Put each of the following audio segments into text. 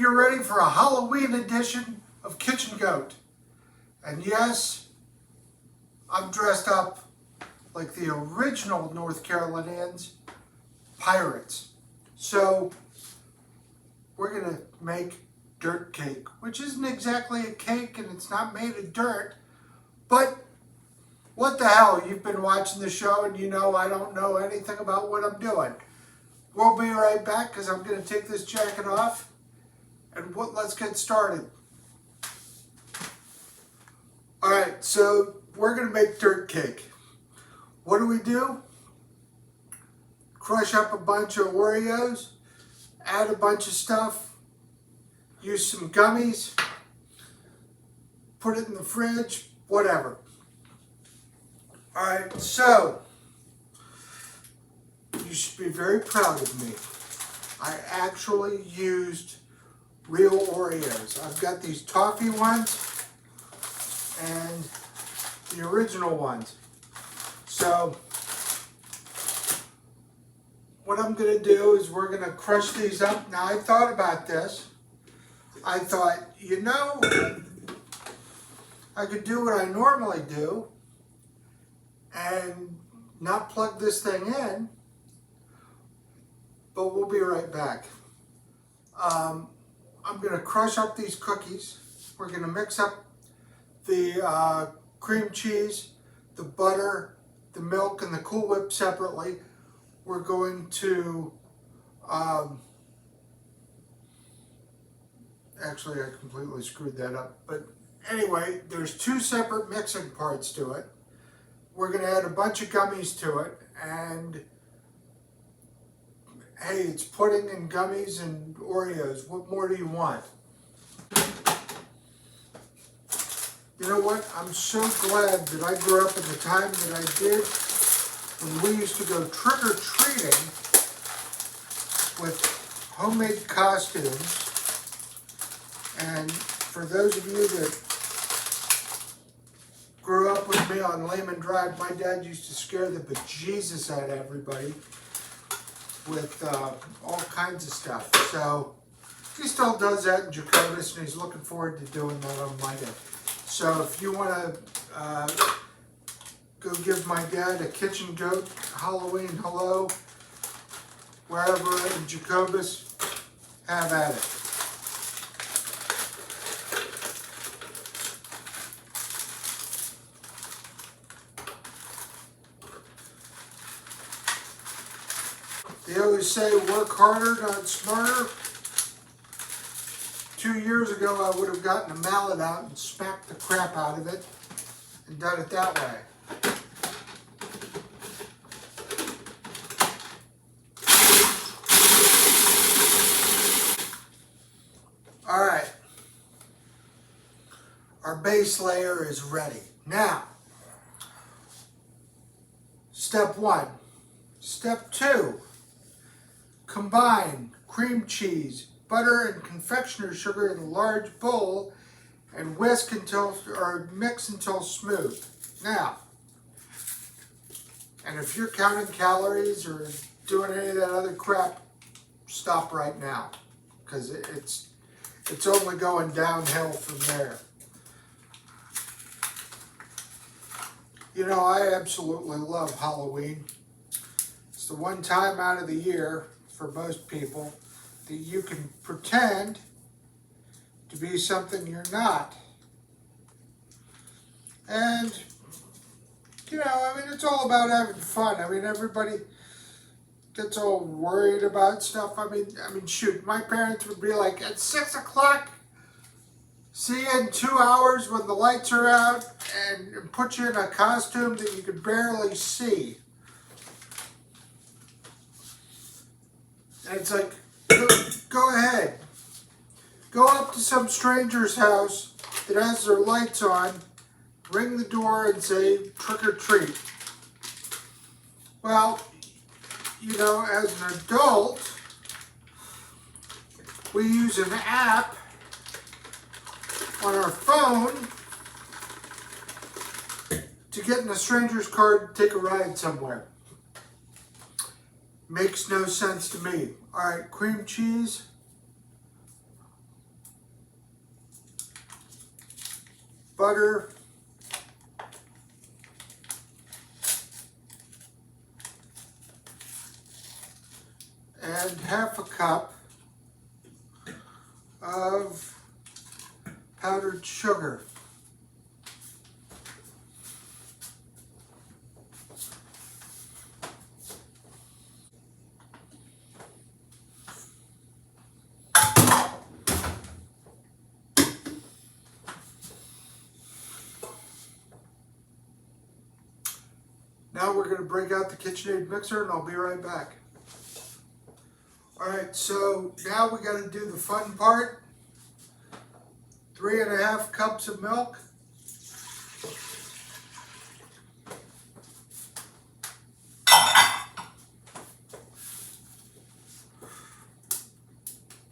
you're ready for a Halloween edition of Kitchen Goat. And yes, I'm dressed up like the original North Carolinians, pirates. So we're gonna make dirt cake, which isn't exactly a cake and it's not made of dirt, but what the hell, you've been watching the show and you know I don't know anything about what I'm doing. We'll be right back because I'm gonna take this jacket off and let's get started. All right, so we're gonna make dirt cake. What do? Crush up a bunch of Oreos, add a bunch of stuff, use some gummies, put it in the fridge, whatever. All right, so you should be very proud of me. I actually used real Oreos. I've got these toffee ones and the original ones. So what I'm gonna do is we're gonna crush these up. Now I thought about this. I thought, you know, I could do what I normally do and not plug this thing in, but we'll be right back. I'm gonna crush up these cookies. We're gonna mix up the cream cheese, the butter, the milk, and the Cool Whip separately. We're going to, actually I completely screwed that up, but anyway, there's two separate mixing parts to it. We're gonna add a bunch of gummies to it, and hey, it's pudding and gummies and Oreos. What more do you want? You know what? I'm so glad that I grew up at the time that I did when we used to go trick-or-treating with homemade costumes. And for those of you that grew up with me on Lehman Drive, my dad used to scare the bejesus out of everybody with all kinds of stuff. So he still does that in Jacobus, and he's looking forward to doing that on Monday. So if you want to go give my dad a Kitchen Goat Halloween hello, wherever in Jacobus, have at it. They always say work harder, not smarter. 2 years ago, I would have gotten a mallet out and smacked the crap out of it and done it that way. All right, our base layer is ready. Now, step 1. Step 2, combine cream cheese, butter, and confectioner's sugar in a large bowl and whisk until, or mix until smooth. Now, and if you're counting calories or doing any of that other crap, stop right now, because it's only going downhill from there. You know, I absolutely love Halloween. It's the one time out of the year for most people that you can pretend to be something you're not. And, you know, I mean, it's all about having fun. I mean, everybody gets all worried about stuff. I mean, shoot, my parents would be like, at 6 o'clock, see you in 2 hours when the lights are out, and put you in a costume that you could barely see. And it's like, go ahead. Go up to some stranger's house that has their lights on, ring the door and say, trick or treat. Well, you know, as an adult, we use an app on our phone to get in a stranger's car to take a ride somewhere. Makes no sense to me. All right, cream cheese, butter. And half a cup of powdered sugar. Now we're going to break out the KitchenAid mixer and I'll be right back. Alright, so now we got to do the fun part. 3½ cups of milk.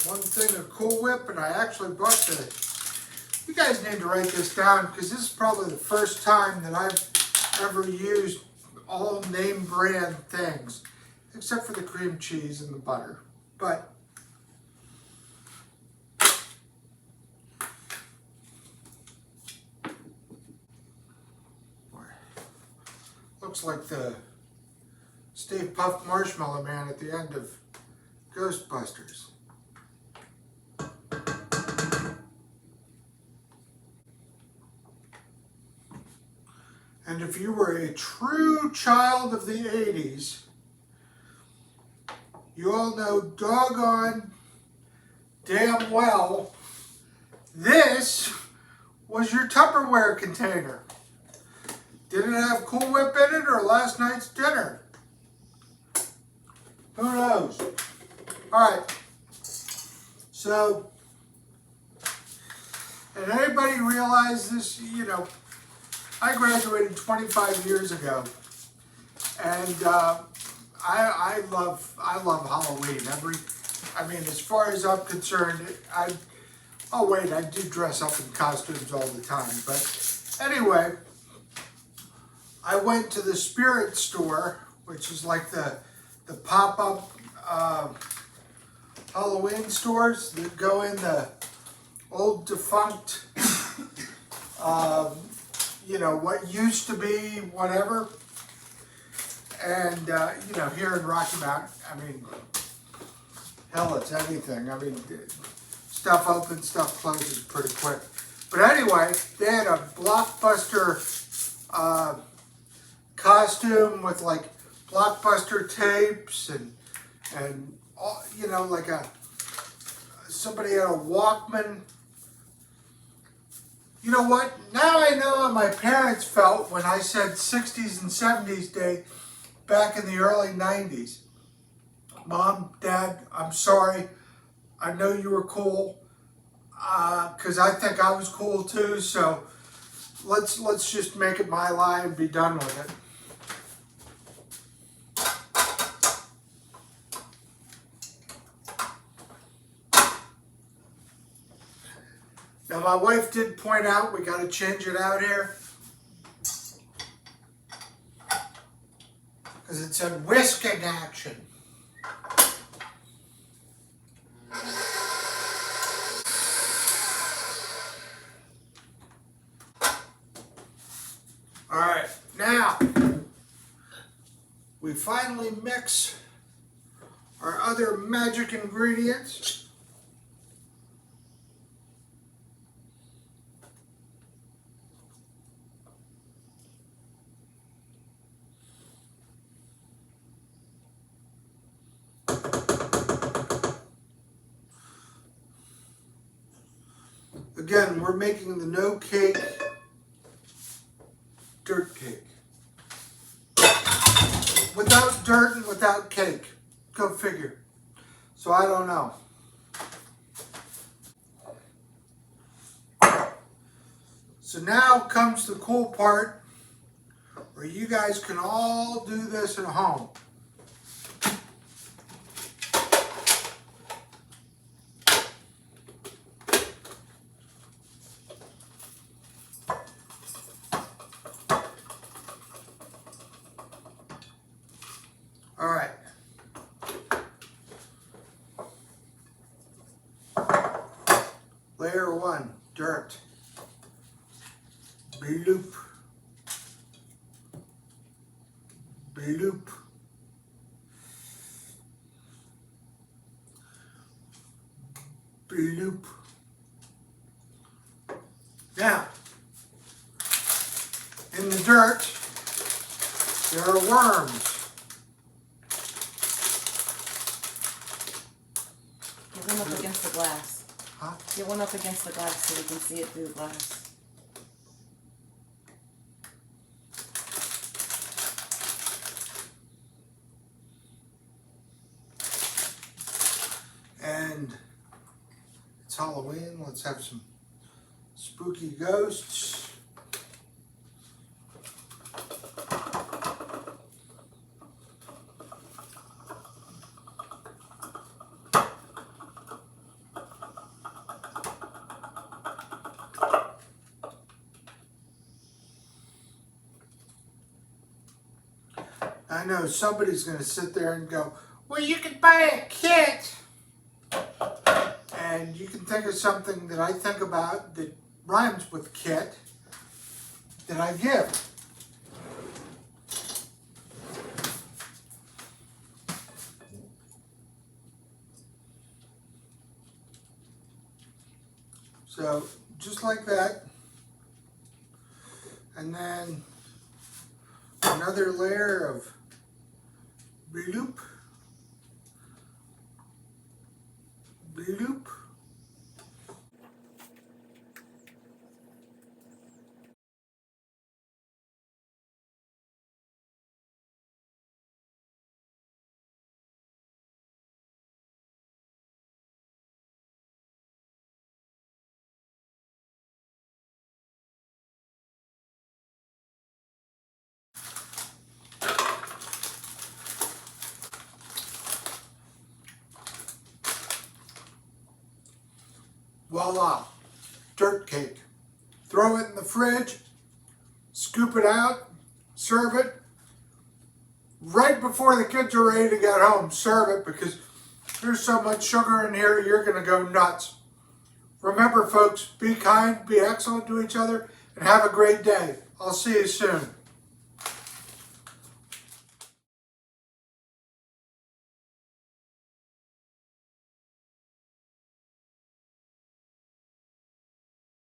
One thing of Cool Whip, and I actually bought you guys need to write this down because this is probably the first time that I've ever used all name brand things, except for the cream cheese and the butter. But looks like the Stay Puft Marshmallow Man at the end of Ghostbusters. And if you were a true child of the 80s, you all know doggone damn well this was your Tupperware container. Did it have Cool Whip in it or last night's dinner? Who knows? Alright, so, and anybody realize this, you know, I graduated 25 years ago, and I love Halloween. I mean, as far as I'm concerned, I do dress up in costumes all the time. But anyway, I went to the Spirit store, which is like the pop-up Halloween stores that go in the old defunct, you know, what used to be whatever. And, you know, here in Rocky Mount, I mean, hell, it's anything. I mean, stuff opens, stuff closes pretty quick. But anyway, they had a blockbuster costume with like blockbuster tapes and all, you know, like somebody had a Walkman. You know what? Now I know how my parents felt when I said 60s and 70s day back in the early 90s. Mom, Dad, I'm sorry. I know you were cool, because I think I was cool too, so let's just make it my lie and be done with it. Now my wife did point out we got to change it out here, because it said whisking action. All right, now we finally mix our other magic ingredients. Again, we're making the no cake dirt cake. Without dirt and without cake. Go figure. So I don't know. So now comes the cool part where you guys can all do this at home. All right. Layer one, dirt. Bloop. Now, in the dirt, there are worms. Get one up against the glass. Huh? Get one up against the glass so we can see it through the glass. And it's Halloween. Let's have some spooky ghosts. I know somebody's going to sit there and go, well, you can buy a kit. And you can think of something that I think about that rhymes with kit that I give. So just like that. And then another layer of bloop. Bloop. Voila, dirt cake. Throw it in the fridge, scoop it out, serve it. Right before the kids are ready to get home, serve it because there's so much sugar in here, you're going to go nuts. Remember folks, be kind, be excellent to each other, and have a great day. I'll see you soon.